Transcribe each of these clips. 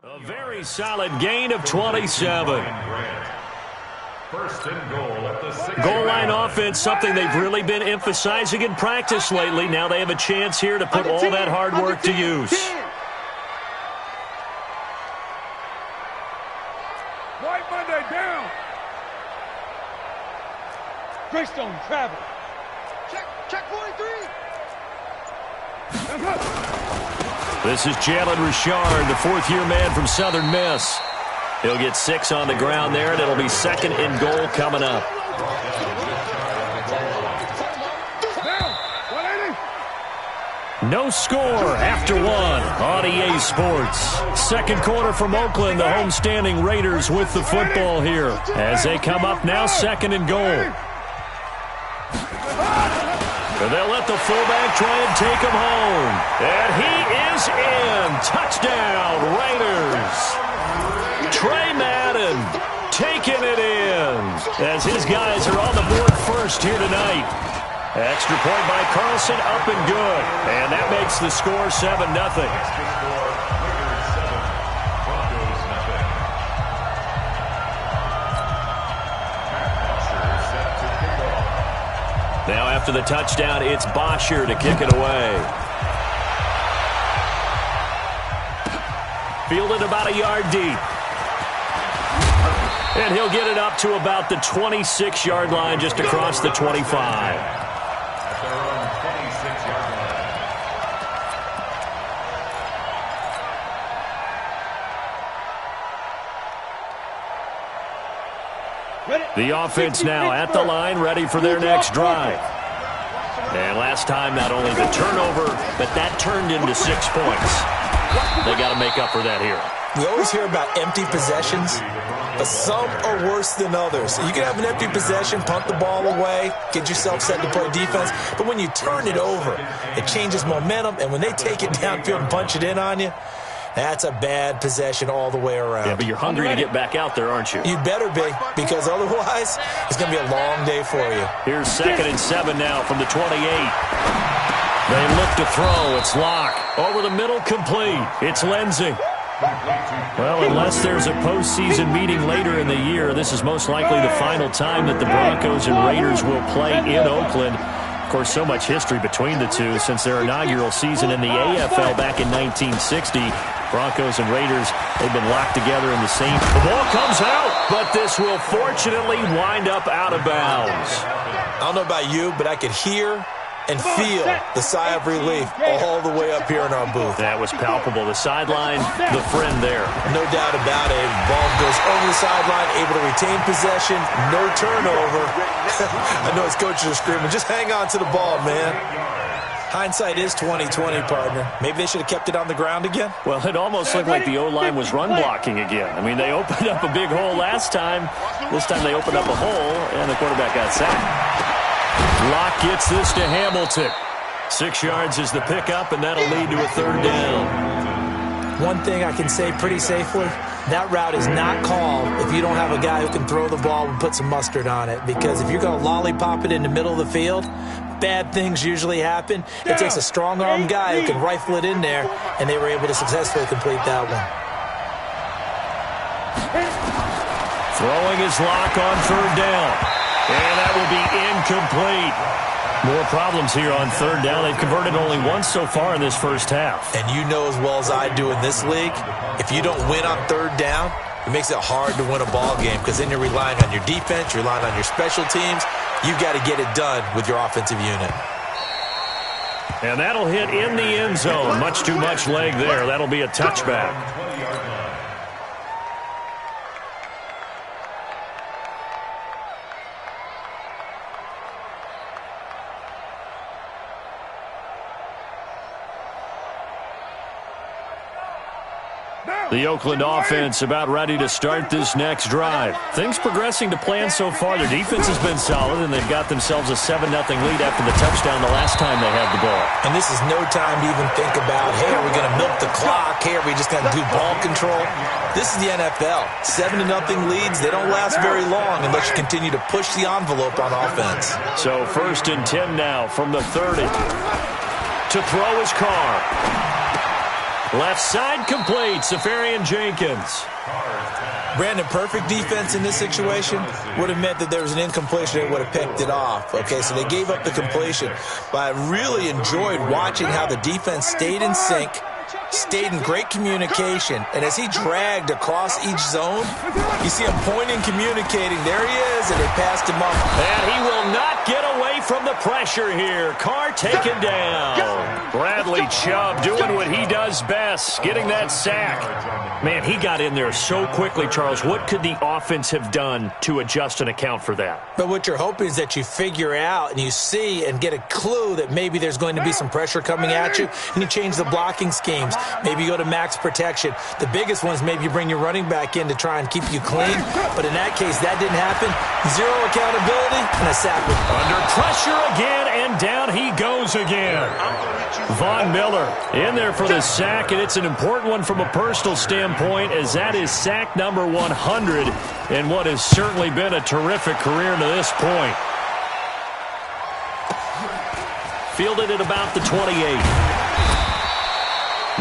A very solid gain of 27. First and goal at the 6. Goal line offense, something they've really been emphasizing in practice lately. Now they have a chance here to put all that hard work to use. White Monday down. Greystone travel. Check 43. This is Jalen Richard, the fourth-year man from Southern Miss. He'll get 6 on the ground there, and it'll be second and goal coming up. No score after 1 on EA Sports. Second quarter from Oakland, the homestanding Raiders with the football here as they come up now second and goal. And they'll let the fullback try and take him home. And he is in. Touchdown, Raiders. Trey Madden taking it in as his guys are on the board first here tonight. Extra point by Carlson, up and good. And that makes the score 7-0. Now after the touchdown, it's Bosher to kick it away. Fielded about a yard deep. And he'll get it up to about the 26-yard line, just across the 25. At their own 26-yard line. The offense now at the line, ready for their next drive. And last time, not only the turnover, but that turned into 6 points. They got to make up for that here. We always hear about empty possessions, but some are worse than others. You can have an empty possession, punt the ball away, get yourself set to play defense, but when you turn it over, it changes momentum, and when they take it downfield and punch it in on you, that's a bad possession all the way around. Yeah, but you're hungry to get back out there, aren't you? You better be, because otherwise, it's going to be a long day for you. Here's 2nd and 7 now from the 28. They look to throw. It's Locke. Over the middle, complete. It's Lindsey. Well, unless there's a postseason meeting later in the year, this is most likely the final time that the Broncos and Raiders will play in Oakland. Of course, so much history between the two since their inaugural season in the AFL back in 1960. Broncos and Raiders, they've been locked together in the same. The ball comes out, but this will fortunately wind up out of bounds. I don't know about you, but I could hear and feel the sigh of relief all the way up here in our booth. That was palpable. The sideline, the friend there. No doubt about it. Ball goes over the sideline, able to retain possession, no turnover. I know his coaches are screaming, just hang on to the ball, man. Hindsight is 20/20, partner. Maybe they should have kept it on the ground again. Well, it almost looked like the O-line was run blocking again. I mean, they opened up a big hole last time. This time they opened up a hole, and the quarterback got sacked. Locke gets this to Hamilton. 6 yards is the pickup, and that'll lead to a 3rd down. One thing I can say pretty safely, that route is not called if you don't have a guy who can throw the ball and put some mustard on it. Because if you're going to lollipop it in the middle of the field, bad things usually happen. It takes a strong-arm guy who can rifle it in there, and they were able to successfully complete that one. Throwing his Locke on 3rd down. And that will be incomplete. More problems here on 3rd down. They've converted only once so far in this first half. And you know as well as I do in this league, if you don't win on 3rd down, it makes it hard to win a ball game because then you're relying on your defense, you're relying on your special teams. You've got to get it done with your offensive unit. And that'll hit in the end zone. Much too much leg there. That'll be a touchback. The Oakland offense about ready to start this next drive. Things progressing to plan so far. Their defense has been solid, and they've got themselves a 7-0 lead after the touchdown the last time they had the ball. And this is no time to even think about, hey, are we going to milk the clock? Hey, are we just going to do ball control? This is the NFL. 7-0 leads, they don't last very long unless you continue to push the envelope on offense. So 1st and 10 now from the 30. To throw is Carr. Left side complete. Safarian Jenkins. Brandon, perfect defense in this situation would have meant that there was an incompletion and would have picked it off. Okay, so they gave up the completion. But I really enjoyed watching how the defense stayed in sync, stayed in great communication, and as he dragged across each zone, you see him pointing, communicating. There he is, and they passed him off. And he will not get away from the pressure here. Carr taken down. Bradley Chubb doing what he does best, getting that sack. Man, he got in there so quickly, Charles. What could the offense have done to adjust and account for that? But what you're hoping is that you figure out and you see and get a clue that maybe there's going to be some pressure coming at you, and you change the blocking schemes. Maybe you go to max protection. The biggest one is maybe you bring your running back in to try and keep you clean. But in that case, that didn't happen. Zero accountability and a sack. Under pressure again, and down he goes again. Von Miller in there for the sack, and it's an important one from a personal standpoint, as that is sack number 100 in what has certainly been a terrific career to this point. Fielded at about the 28.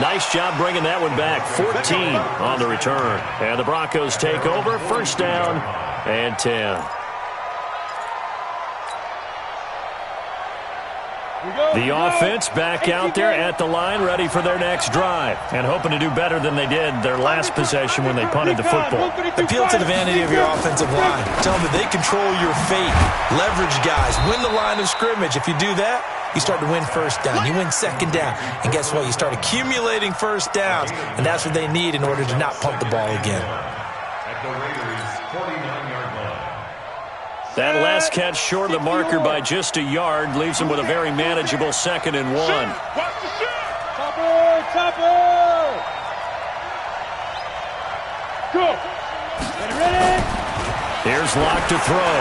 Nice job bringing that one back. 14 on the return. And the Broncos take over. First down and 10. The offense back out there at the line, ready for their next drive, and hoping to do better than they did their last possession when they punted the football. Appeal to the vanity of your offensive line. Tell them that they control your fate. Leverage guys. Win the line of scrimmage. If you do that, you start to win first down. You win second down. And guess what? You start accumulating first downs, and that's what they need in order to not punt the ball again. At the Raiders' 49-yard line. That last catch short of the marker by just a yard leaves them with a very manageable 2nd and 1. Watch the shot. Topper. Go. Ready. Here's Locke to throw.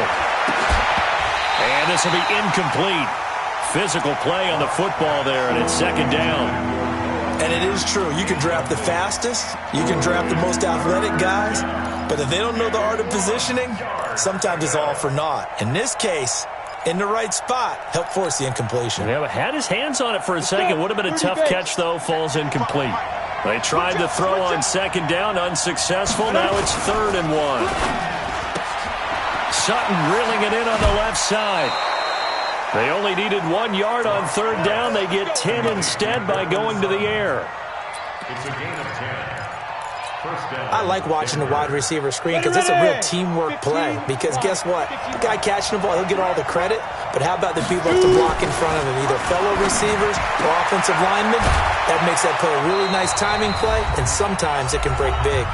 And this will be incomplete. Physical play on the football there, and it's 2nd down. And it is true. You can draft the fastest. You can draft the most athletic guys. But if they don't know the art of positioning, sometimes it's all for naught. In this case, in the right spot, help force the incompletion. Yeah, but had his hands on it for a second. Would have been a tough catch, though. Falls incomplete. They tried to throw on 2nd down. Unsuccessful. Now it's 3rd and 1. Sutton reeling it in on the left side. They only needed 1 yard on 3rd down. They get 10 instead by going to the air. It's a gain of 10. I like watching the wide receiver screen because it's a real teamwork play. Because guess what? The guy catching the ball, he'll get all the credit. But how about the people who have to block in front of him, either fellow receivers or offensive linemen? That makes that play a really nice timing play, and sometimes it can break big.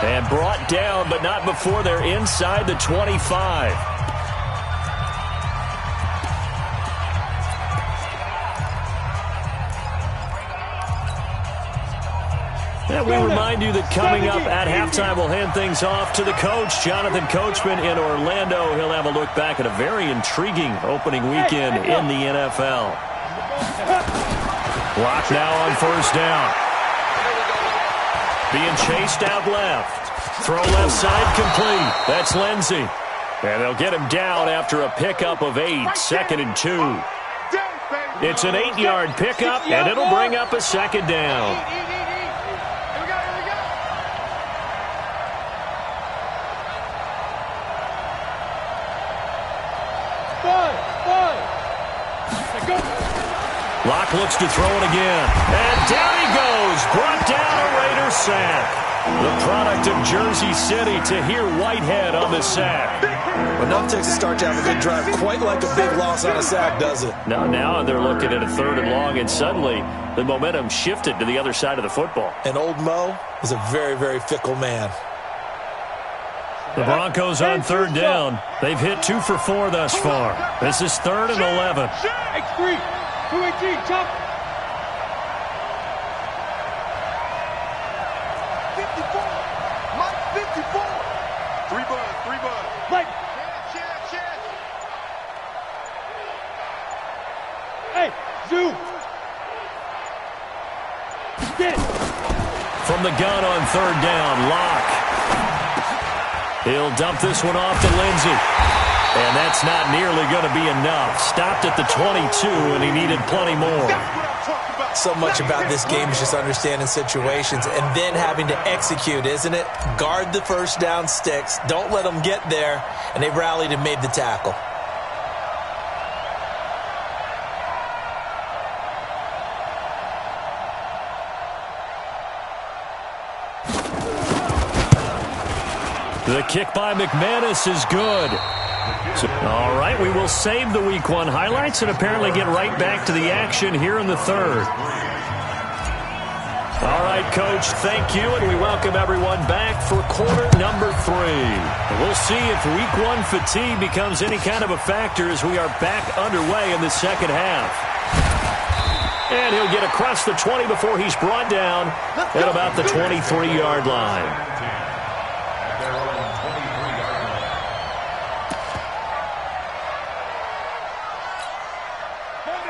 And brought down, but not before they're inside the 25. And we remind you that coming up at halftime, we'll hand things off to the coach, Jonathan Coachman in Orlando. He'll have a look back at a very intriguing opening weekend in the NFL. Block now on 1st down. Being chased out left. Throw left side complete. That's Lindsey. And they'll get him down after a pickup of 8, 2nd and 2. It's an 8-yard pickup, and it'll bring up a 2nd down. Locke looks to throw it again. And down he goes. Brought down a Raider sack. The product of Jersey City to hear Whitehead on the sack. Enough takes a start to have a good drive. Quite like a big loss on a sack, does it? Now they're looking at a 3rd and long, and suddenly the momentum shifted to the other side of the football. And old Mo is a very, very fickle man. The Broncos on 3rd down. They've hit 2 for 4 thus far. This is 3rd and 11. X3. 218, chop. 54. Mike, 54. 3 bud. Mike. Chance. Hey, Zoo. Get it. From the gun on 3rd down, Locke. He'll dump this one off to Lindsey. And that's not nearly going to be enough. Stopped at the 22, and he needed plenty more. That's what I'm talking about. So much about this game is just understanding situations and then having to execute, isn't it? Guard the first down sticks. Don't let them get there. And they rallied and made the tackle. The kick by McManus is good. All right, we will save the Week 1 highlights and apparently get right back to the action here in the third. All right, Coach, thank you, and we welcome everyone back for quarter number 3. We'll see if Week 1 fatigue becomes any kind of a factor as we are back underway in the second half. And he'll get across the 20 before he's brought down at about the 23-yard line.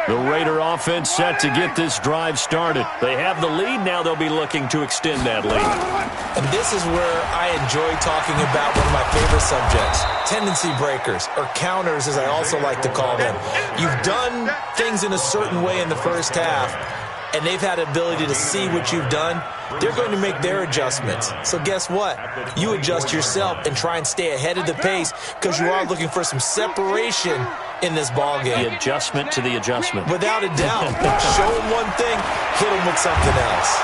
The Raider offense set to get this drive started. They have the lead. Now they'll be looking to extend that lead. And this is where I enjoy talking about one of my favorite subjects, tendency breakers, or counters as I also like to call them. You've done things in a certain way in the first half, and they've had the ability to see what you've done. They're going to make their adjustments. So guess what? You adjust yourself and try and stay ahead of the pace because you are looking for some separation in this ball game. The adjustment to the adjustment. Without a doubt. Show him one thing, hit him with something else.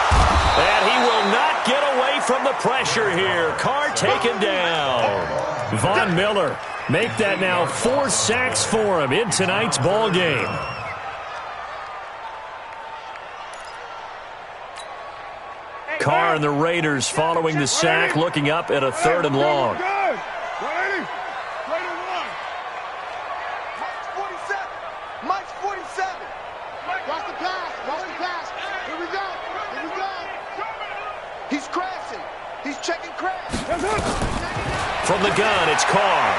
And he will not get away from the pressure here. Carr taken down. Von Miller make that now 4 sacks for him in tonight's ball game. Carr and the Raiders following the sack, looking up at a 3rd and long. From the gun, it's Carr.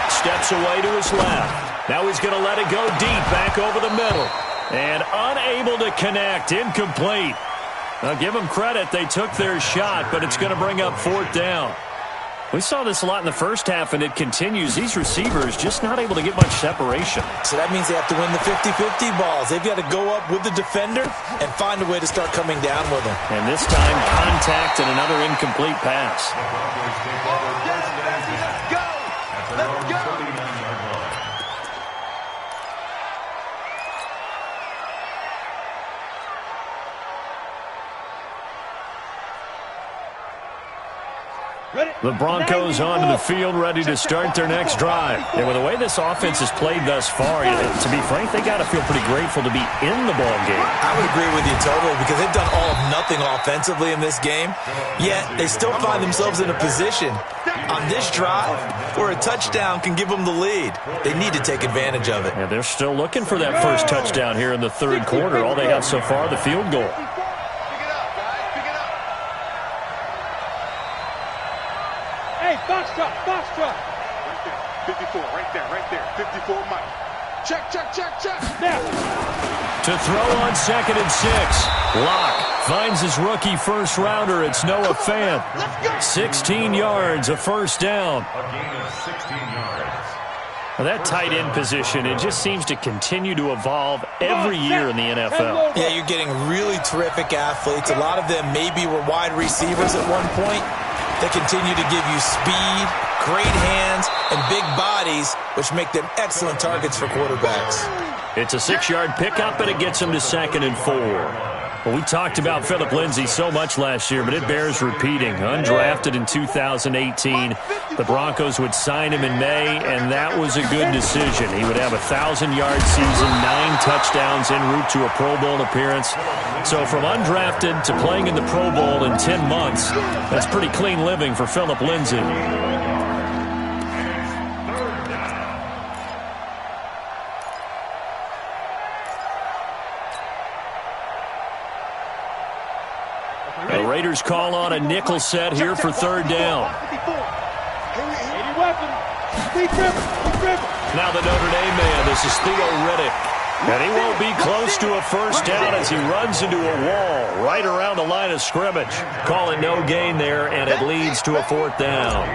Steps away to his left. Now he's going to let it go deep, back over the middle. And unable to connect, incomplete. Now give them credit, they took their shot, but it's going to bring up 4th down. We saw this a lot in the first half, and it continues. These receivers just not able to get much separation. So that means they have to win the 50-50 balls. They've got to go up with the defender and find a way to start coming down with them. And this time, contact and another incomplete pass. Let's go! The Broncos onto the field, ready to start their next drive. And with the way this offense has played thus far, to be frank, they got to feel pretty grateful to be in the ball game. I would agree with you totally because they've done all of nothing offensively in this game, yet they still find themselves in a position on this drive where a touchdown can give them the lead. They need to take advantage of it. And they're still looking for that first touchdown here in the third quarter. All they have so far, the field goal. Box truck. Right there, 54, right there. 54, Mike. Check. Now. To throw on 2nd and 6. Locke finds his rookie first rounder. It's Noah Fant. 16 yards, a first down. A gain of 16 yards. Well, that tight end position, it just seems to continue to evolve every year in the NFL. Yeah, you're getting really terrific athletes. A lot of them maybe were wide receivers at one point. They continue to give you speed, great hands, and big bodies, which make them excellent targets for quarterbacks. It's a 6-yard pickup, and it gets them to 2nd and 4. Well, we talked about Phillip Lindsay so much last year, but it bears repeating. Undrafted in 2018, the Broncos would sign him in May, and that was a good decision. He would have a 1,000-yard season, 9 touchdowns en route to a Pro Bowl appearance. So from undrafted to playing in the Pro Bowl in 10 months, that's pretty clean living for Phillip Lindsay. The Raiders call on a nickel set here for 3rd down. Now the Notre Dame man, this is Theo Riddick. And he won't be close to a first down as he runs into a wall right around the line of scrimmage. Calling no gain there, and it leads to a 4th down.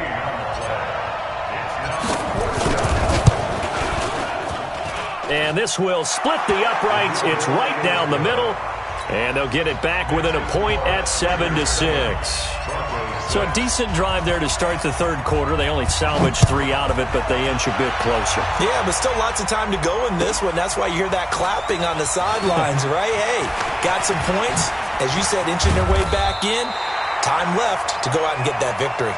and this will split the uprights. It's right down the middle, and they'll get it back within a point at 7-6. So a decent drive there to start the third quarter. They only salvaged 3 out of it, but they inch a bit closer. Yeah, but still lots of time to go in this one. That's why you hear that clapping on the sidelines, right? Hey, got some points. As you said, inching their way back in. Time left to go out and get that victory.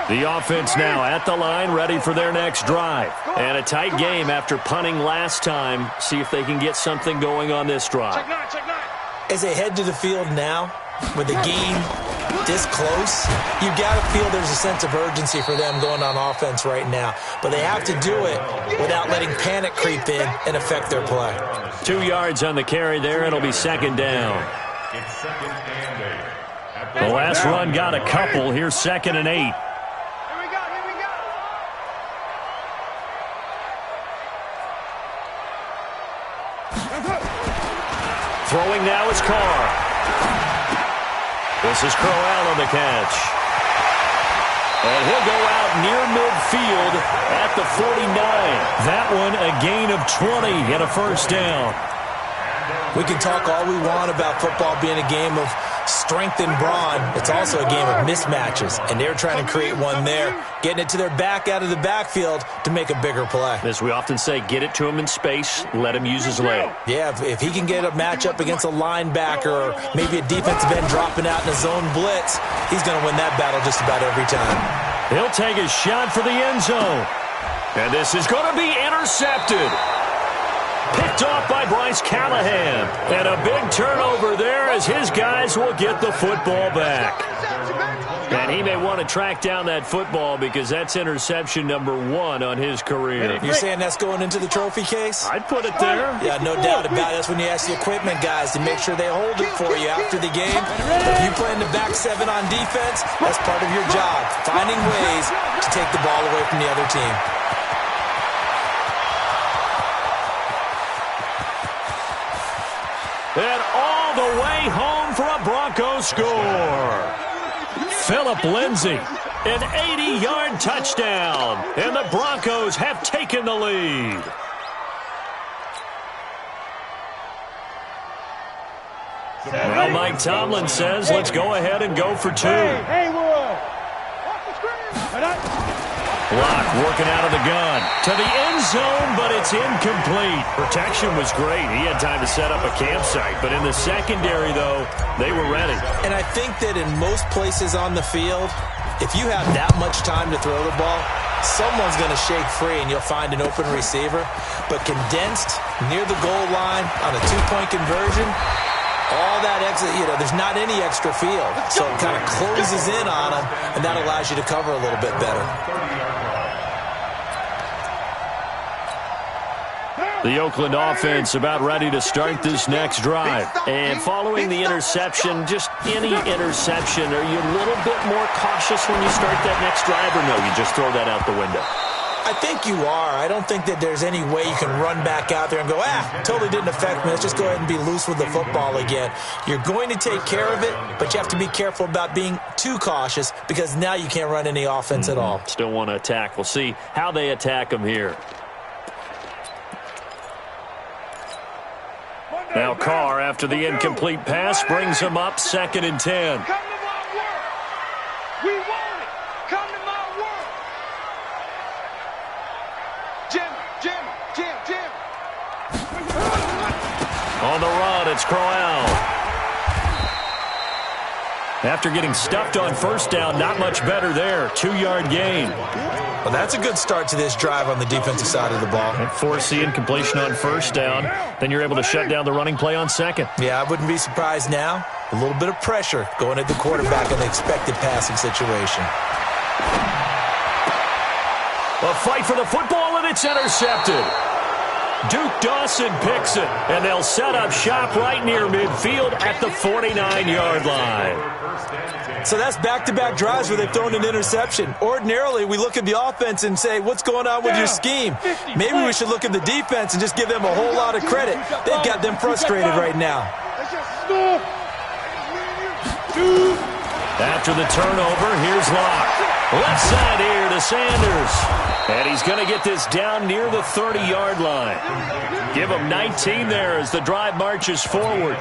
The offense now at the line, ready for their next drive. And a tight game after punting last time. See if they can get something going on this drive. As they head to the field now, with the game this close, you got to feel there's a sense of urgency for them going on offense right now. But they have to do it without letting panic creep in and affect their play. 2 yards on the carry there. It'll be second down. The last run got a couple. Here's 2nd and 8. Throwing now is Carr. This is Crowell on the catch. And he'll go out near midfield at the 49. That one a gain of 20 and a first down. We can talk all we want about football being a game of strength and brawn. It's also a game of mismatches, and they're trying to create one there, getting it to their back out of the backfield to make a bigger play. As we often say, get it to him in space, let him use his leg. Yeah, if he can get a matchup against a linebacker or maybe a defensive end dropping out in a zone blitz, he's going to win that battle just about every time. He'll take a shot for the end zone. And this is going to be intercepted. Picked off by Bryce Callahan. And a big turnover there as his guys will get the football back. And he may want to track down that football because that's interception number 1 on his career. You're saying that's going into the trophy case? I'd put it there. Yeah, no doubt about it. That's when you ask the equipment guys to make sure they hold it for you after the game. If you play in the back 7 on defense, that's part of your job, finding ways to take the ball away from the other team. And all the way home for a Broncos score. Phillip Lindsay, an 80-yard touchdown. And the Broncos have taken the lead. Well, Mike Tomlin says, let's go ahead and go for 2. Hey, Wood. Off the screen. Block working out of the gun to the end zone, but it's incomplete. Protection was great. He had time to set up a campsite, but in the secondary, though, they were ready. And I think that in most places on the field, if you have that much time to throw the ball, someone's going to shake free and you'll find an open receiver. But condensed near the goal line on a 2-point conversion, all that extra, there's not any extra field. So it kind of closes in on them, and that allows you to cover a little bit better. The Oakland offense about ready to start this next drive. And following the interception, just any interception, are you a little bit more cautious when you start that next drive, or no, you just throw that out the window? I think you are. I don't think that there's any way you can run back out there and go, totally didn't affect me. Let's just go ahead and be loose with the football again. You're going to take care of it, but you have to be careful about being too cautious because now you can't run any offense at all. Still want to attack. We'll see how they attack them here. Now Carr, after the incomplete pass, brings him up 2nd and 10. Come to my work. We want it. Come to my work. Jim. On the run, it's Crowell. After getting stuffed on first down, not much better there. 2-yard gain. Well, that's a good start to this drive on the defensive side of the ball. And force the incompletion on first down. Then you're able to shut down the running play on 2nd. Yeah, I wouldn't be surprised now. A little bit of pressure going at the quarterback in the expected passing situation. A fight for the football, and it's intercepted. Duke Dawson picks it, and they'll set up shop right near midfield at the 49-yard line. So that's back-to-back drives where they've thrown an interception. Ordinarily, we look at the offense and say, what's going on with your scheme? Maybe we should look at the defense and just give them a whole lot of credit. They've got them frustrated right now. After the turnover, here's Locke. Left side here to Sanders. And he's going to get this down near the 30-yard line. Give him 19 there as the drive marches forward.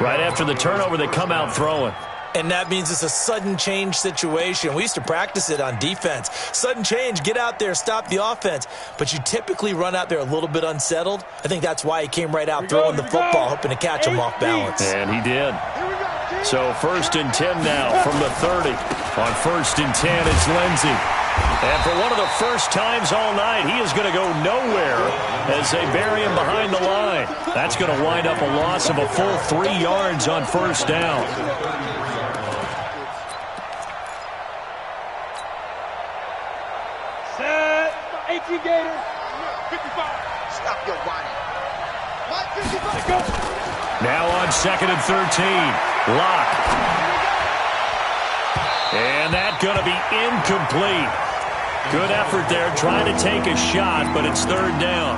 Right after the turnover, they come out throwing. And that means it's a sudden change situation. We used to practice it on defense. Sudden change, get out there, stop the offense. But you typically run out there a little bit unsettled. I think that's why he came right out throwing the football, hoping to catch him off balance. And he did. So 1st and 10 now from the 30. On 1st and 10, it's Lindsey. And for one of the first times all night, he is going to go nowhere as they bury him behind the line. That's going to wind up a loss of a full 3 yards on 1st down. Set. 18 Gators. 55. Stop your body. 55. Let's go. Now on 2nd and 13. Locke. And that's going to be incomplete. Good effort there trying to take a shot, but it's 3rd down.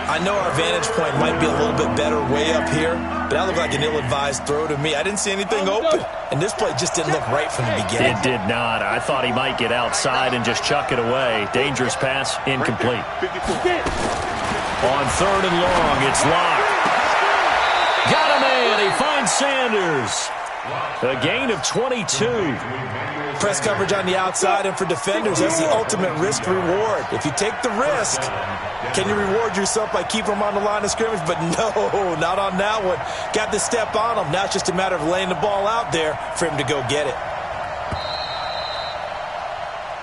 I know our vantage point might be a little bit better way up here, but that looked like an ill-advised throw to me. I didn't see anything open, and this play just didn't look right from the beginning. It did not. I thought he might get outside and just chuck it away. Dangerous pass, incomplete. On 3rd and long, it's Locke. Got a man. He finds Sanders. A gain of 22. Press coverage on the outside, and for defenders, that's the ultimate risk-reward. If you take the risk, can you reward yourself by keeping them on the line of scrimmage? But no, not on that one. Got the step on him. Now it's just a matter of laying the ball out there for him to go get it.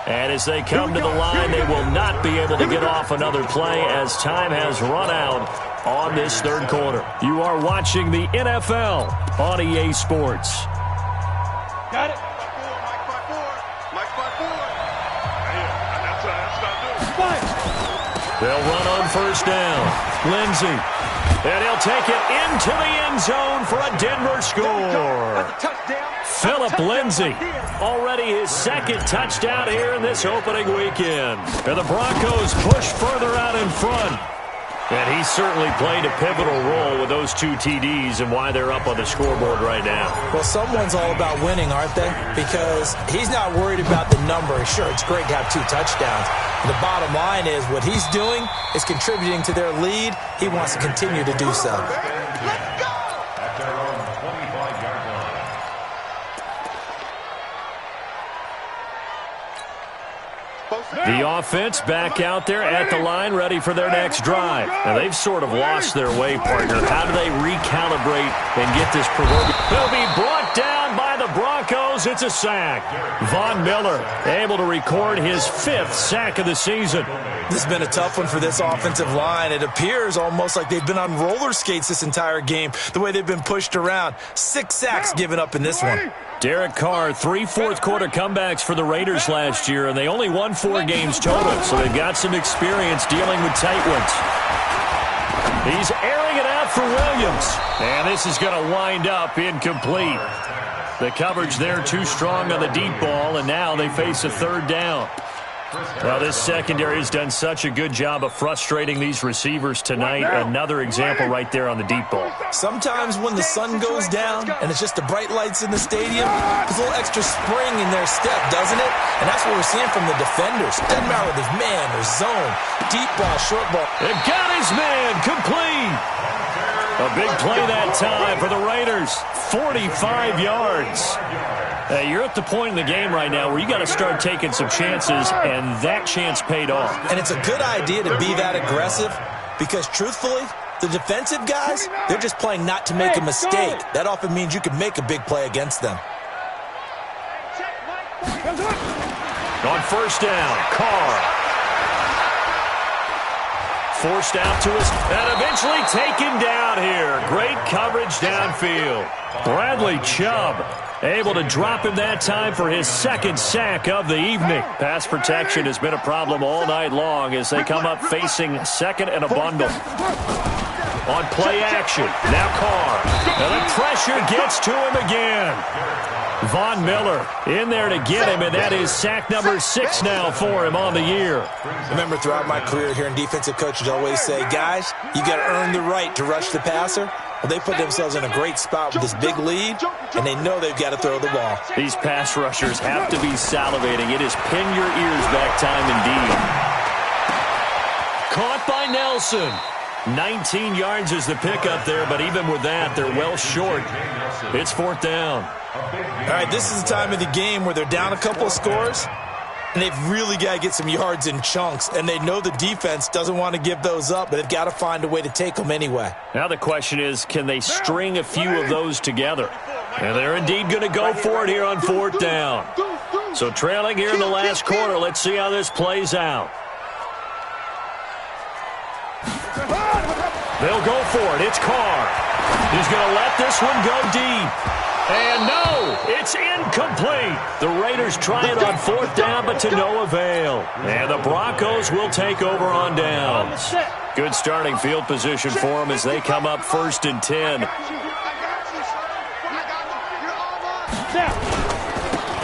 And as they come to the line, they will not be able to get off another play as time has run out on this 3rd quarter. You are watching the NFL on EA Sports. Got it. They'll run on 1st down. Lindsey. And he'll take it into the end zone for a Denver score. Phillip Lindsey, already his 2nd touchdown here in this opening weekend. And the Broncos push further out in front. And he certainly played a pivotal role with those 2 TDs and why they're up on the scoreboard right now. Well, someone's all about winning, aren't they? Because he's not worried about the number. Sure, it's great to have 2 touchdowns. The bottom line is what he's doing is contributing to their lead. He wants to continue to do so. Let's go! At their own 25-yard line. The offense back out there at the line, ready for their next drive. Now, they've sort of lost their way, partner. How do they recalibrate and get this proverbial? He'll be brought down by the Broncos. It's a sack. Von Miller able to record his 5th sack of the season. This has been a tough one for this offensive line. It appears almost like they've been on roller skates this entire game, the way they've been pushed around. 6 sacks given up in this one. Derek Carr, 3 fourth-quarter comebacks for the Raiders last year, and they only won 4 games total, so they've got some experience dealing with tight ones. He's airing it out for Williams, and this is going to wind up incomplete. The coverage there too strong on the deep ball, and now they face a 3rd down. Well, this secondary has done such a good job of frustrating these receivers tonight. Another example right there on the deep ball. Sometimes when the sun goes down and it's just the bright lights in the stadium, there's a little extra spring in their step, doesn't it? And that's what we're seeing from the defenders. Doesn't matter whether it's man or zone, deep ball, short ball. They've got his man complete. A big play that time for the Raiders. 45 yards. You're at the point in the game right now where you got to start taking some chances, and that chance paid off. And it's a good idea to be that aggressive because, truthfully, the defensive guys, they're just playing not to make a mistake. That often means you can make a big play against them. On 1st down, Carr. Forced out to us, and eventually taken down here. Great coverage downfield. Bradley Chubb able to drop him that time for his 2nd sack of the evening. Pass protection has been a problem all night long as they come up facing 2nd and a bundle. On play action, now Carr. And the pressure gets to him again. Von Miller in there to get him, and that is sack number 6 now for him on the year. Remember, throughout my career here in defensive coaches always say, guys, you got to earn the right to rush the passer. Well, they put themselves in a great spot with this big lead, and they know they've got to throw the ball. These pass rushers have to be salivating. It is pin your ears back time indeed. Caught by Nelson. 19 yards is the pickup there, but even with that, they're well short. It's 4th down. All right, this is the time of the game where they're down a couple of scores, and they've really got to get some yards in chunks, and they know the defense doesn't want to give those up, but they've got to find a way to take them anyway. Now the question is, can they string a few of those together? And they're indeed going to go for it here on 4th down. So trailing here in the last quarter, let's see how this plays out. They'll go for it. It's Carr. He's going to let this one go deep. And no, it's incomplete. The Raiders try it on 4th down, but to no avail. And the Broncos will take over on downs. Good starting field position for them as they come up 1st and 10.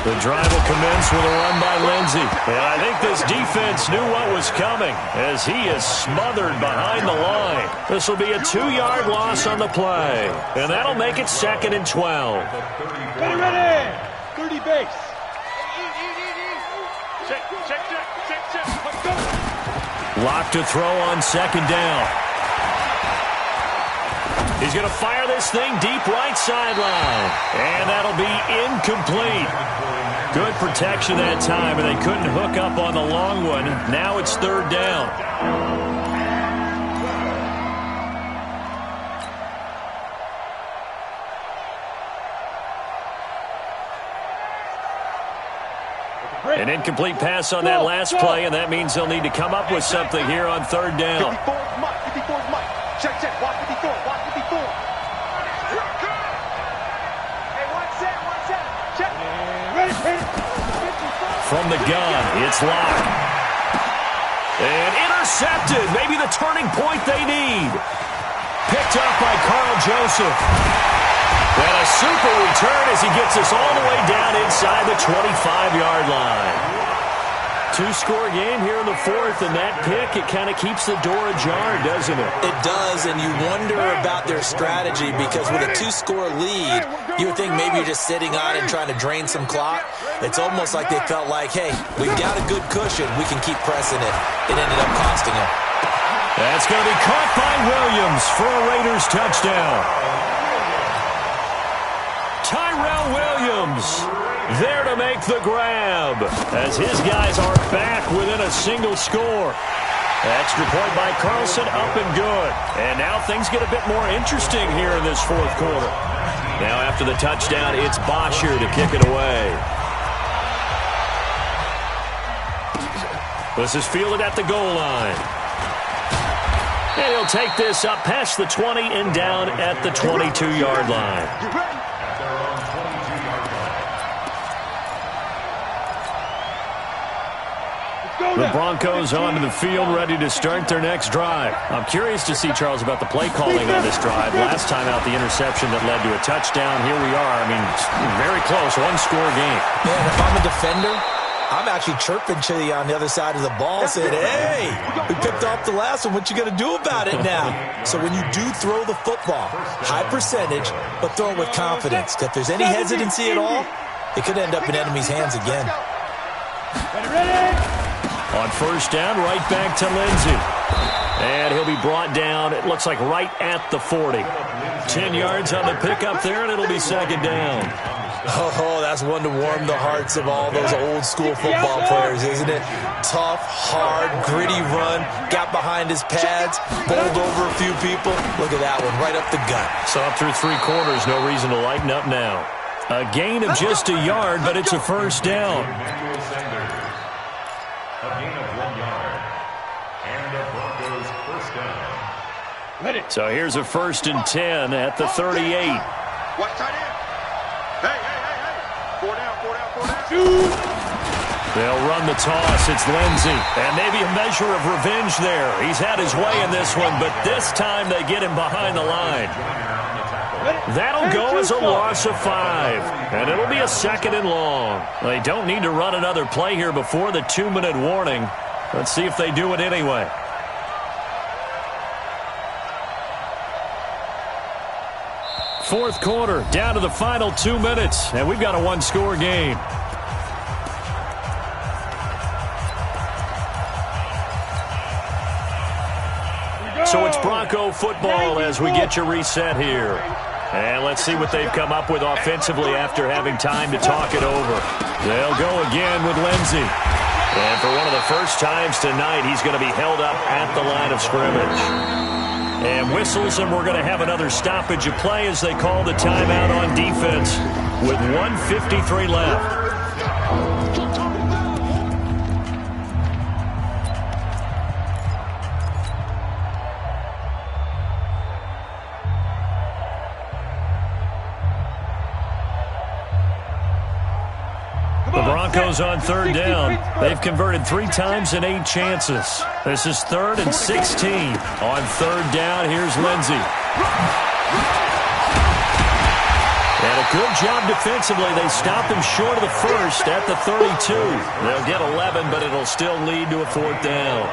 The drive will commence with a run by Lindsey. And I think this defense knew what was coming as he is smothered behind the line. This will be a 2-yard loss on the play. And that'll make it 2nd and 12. Ready. 30 base. Lock to throw on 2nd down. He's going to fire this thing deep right sideline. And that'll be incomplete. Good protection that time, and they couldn't hook up on the long one. Now it's 3rd down. An incomplete pass on that last play, and that means they'll need to come up with something here on 3rd down. 54's Mike. 54's Mike. Check. Watch 54. Watch 54. Hey, one set. Check. Ready. From the gun, it's Locke. And intercepted. Maybe the turning point they need. Picked up by Carl Joseph. And a super return as he gets us all the way down inside the 25-yard line. 2-score game here in the 4th, and that pick, it kind of keeps the door ajar, doesn't it? It does, and you wonder about their strategy because with a 2-score lead, you would think maybe you're just sitting on it and trying to drain some clock. It's almost like they felt like, hey, we've got a good cushion. We can keep pressing it. It ended up costing them. That's going to be caught by Williams for a Raiders touchdown. Tyrell Williams there to make the grab as his guys are back within a single score. Extra point by Carlson, up and good. And now things get a bit more interesting here in this 4th quarter. Now after the touchdown, it's Bosher to kick it away. This is fielded at the goal line. And he'll take this up past the 20 and down at the 22-yard line. The Broncos onto the field, ready to start their next drive. I'm curious to see, Charles, about the play calling on this drive. Last time out, the interception that led to a touchdown. Here we are. I mean, very close, 1-score game. Man, if I'm a defender, I'm actually chirping to you on the other side of the ball, saying, hey, we picked off the last one. What you going to do about it now? So when you do throw the football, high percentage, but throw it with confidence. If there's any hesitancy at all, it could end up in enemy's hands again. Ready. On 1st down, right back to Lindsey. And he'll be brought down, it looks like right at the 40. 10 yards on the pickup there, and it'll be 2nd down. Oh, that's one to warm the hearts of all those old school football players, isn't it? Tough, hard, gritty run, got behind his pads, bowled over a few people. Look at that one, right up the gut. So up through 3 quarters, no reason to lighten up now. A gain of just a yard, but it's a 1st down. A gain of 1 yard. And the Broncos 1st down. So here's a 1st and 10 at the 38. Watch tight end. Hey. 4 down. They'll run the toss. It's Lindsey. And maybe a measure of revenge there. He's had his way in this one, but this time they get him behind the line. That'll go as a loss of 5, and it'll be a 2nd and long. They don't need to run another play here before the 2-minute warning. Let's see if they do it anyway. Fourth quarter, down to the final 2 minutes, and we've got a one-score game. So it's Bronco football as we get you reset here. And let's see what they've come up with offensively after having time to talk it over. They'll go again with Lindsey. And for one of the first times tonight, he's going to be held up at the line of scrimmage. And whistles, and we're going to have another stoppage of play as they call the timeout on defense with 1:53 left. The Broncos on 3rd down. They've converted 3 times in 8 chances. This is 3rd and 16. On 3rd down, here's Lindsey. And a good job defensively. They stopped him short of the first at the 32. They'll get 11, but it'll still lead to a 4th down.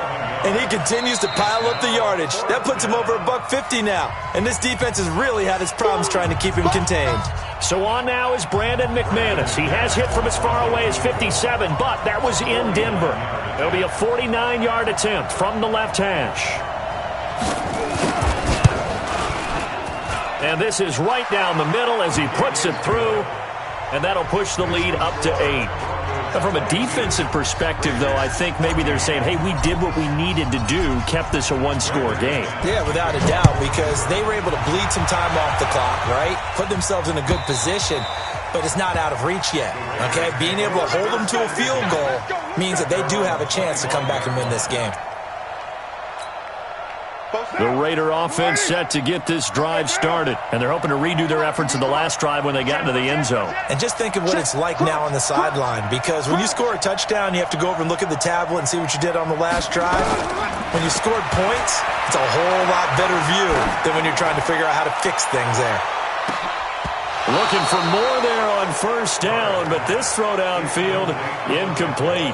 And he continues to pile up the yardage. That puts him over $150 now. And this defense has really had its problems trying to keep him contained. So on now is Brandon McManus. He has hit from as far away as 57, but that was in Denver. It'll be a 49-yard attempt from the left hash. And this is right down the middle as he puts it through, and that'll push the lead up to 8. From a defensive perspective, though, I think maybe they're saying, hey, we did what we needed to do, kept this a one-score game. Yeah, without a doubt, because they were able to bleed some time off the clock, right? Put themselves in a good position, but it's not out of reach yet, okay? Being able to hold them to a field goal means that they do have a chance to come back and win this game. The Raider offense set to get this drive started, and they're hoping to redo their efforts in the last drive when they got into the end zone. And just think of what it's like now on the sideline, because when you score a touchdown, you have to go over and look at the tablet and see what you did on the last drive. When you scored points, it's a whole lot better view than when you're trying to figure out how to fix things there. Looking for more there on 1st down, but this throw downfield incomplete.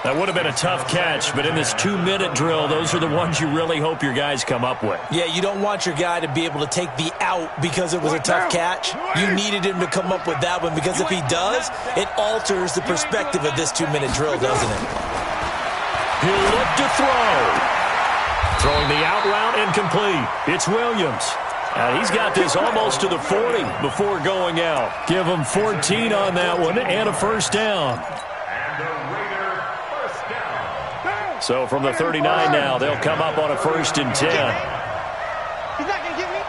That would have been a tough catch, but in this 2-minute drill, those are the ones you really hope your guys come up with. Yeah, you don't want your guy to be able to take the out because it was a tough catch. You needed him to come up with that one, because if he does, it alters the perspective of this 2-minute drill, doesn't it? He'll look to throw. Throwing the out route incomplete. It's Williams. And he's got this almost to the 40 before going out. Give him 14 on that one and a 1st down. So from the 39 now, they'll come up on a 1st and 10. He's not going to get me.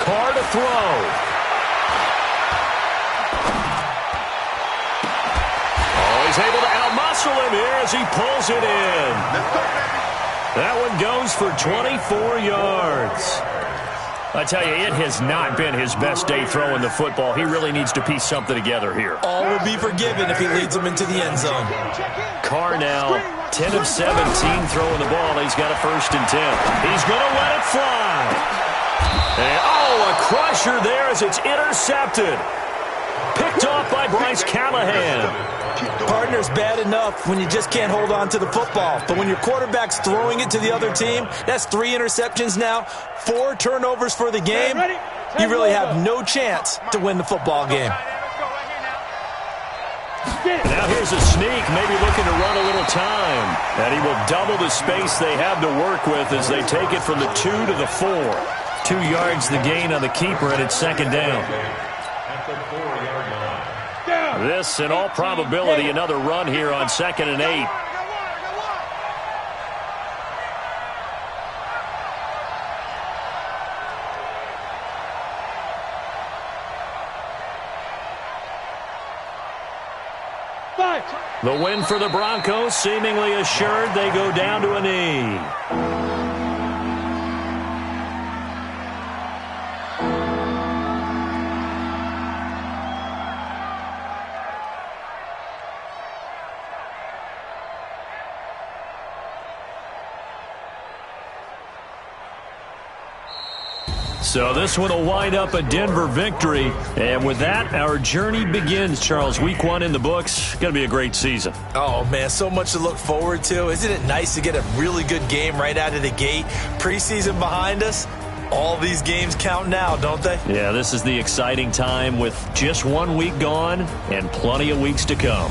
Carr to throw. Oh, he's able to outmuscle him here as he pulls it in. That one goes for 24 yards. I tell you, it has not been his best day throwing the football. He really needs to piece something together here. All will be forgiven if he leads them into the end zone. Carr now, 10 of 17 throwing the ball. He's got a 1st and 10. He's going to let it fly. And, a crusher there as it's intercepted. Picked off by Bryce Callahan. Partner's bad enough when you just can't hold on to the football. But when your quarterback's throwing it to the other team, that's 3 interceptions now, 4 turnovers for the game. You really have no chance to win the football game. Now here's a sneak, maybe looking to run a little time. And he will double the space they have to work with as they take it from the 2 to the 4. 2 yards the gain on the keeper, and it's 2nd down. This, in all probability, another run here on 2nd and 8. The win for the Broncos, seemingly assured. They go down to a knee. So this one will wind up a Denver victory. And with that, our journey begins, Charles. Week 1 in the books. Going to be a great season. Oh, man, so much to look forward to. Isn't it nice to get a really good game right out of the gate? Preseason behind us. All these games count now, don't they? Yeah, this is the exciting time with just 1 week gone and plenty of weeks to come.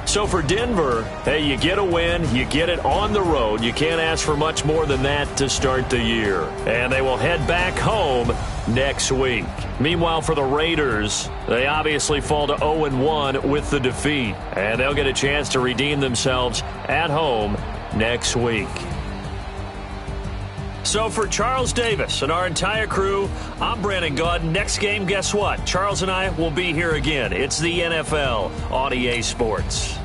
So for Denver, hey, you get a win, you get it on the road. You can't ask for much more than that to start the year. And they will head back home next week. Meanwhile, for the Raiders, they obviously fall to 0-1 with the defeat. And they'll get a chance to redeem themselves at home next week. So for Charles Davis and our entire crew, I'm Brandon Gaudin. Next game, guess what? Charles and I will be here again. It's the NFL on EA Sports.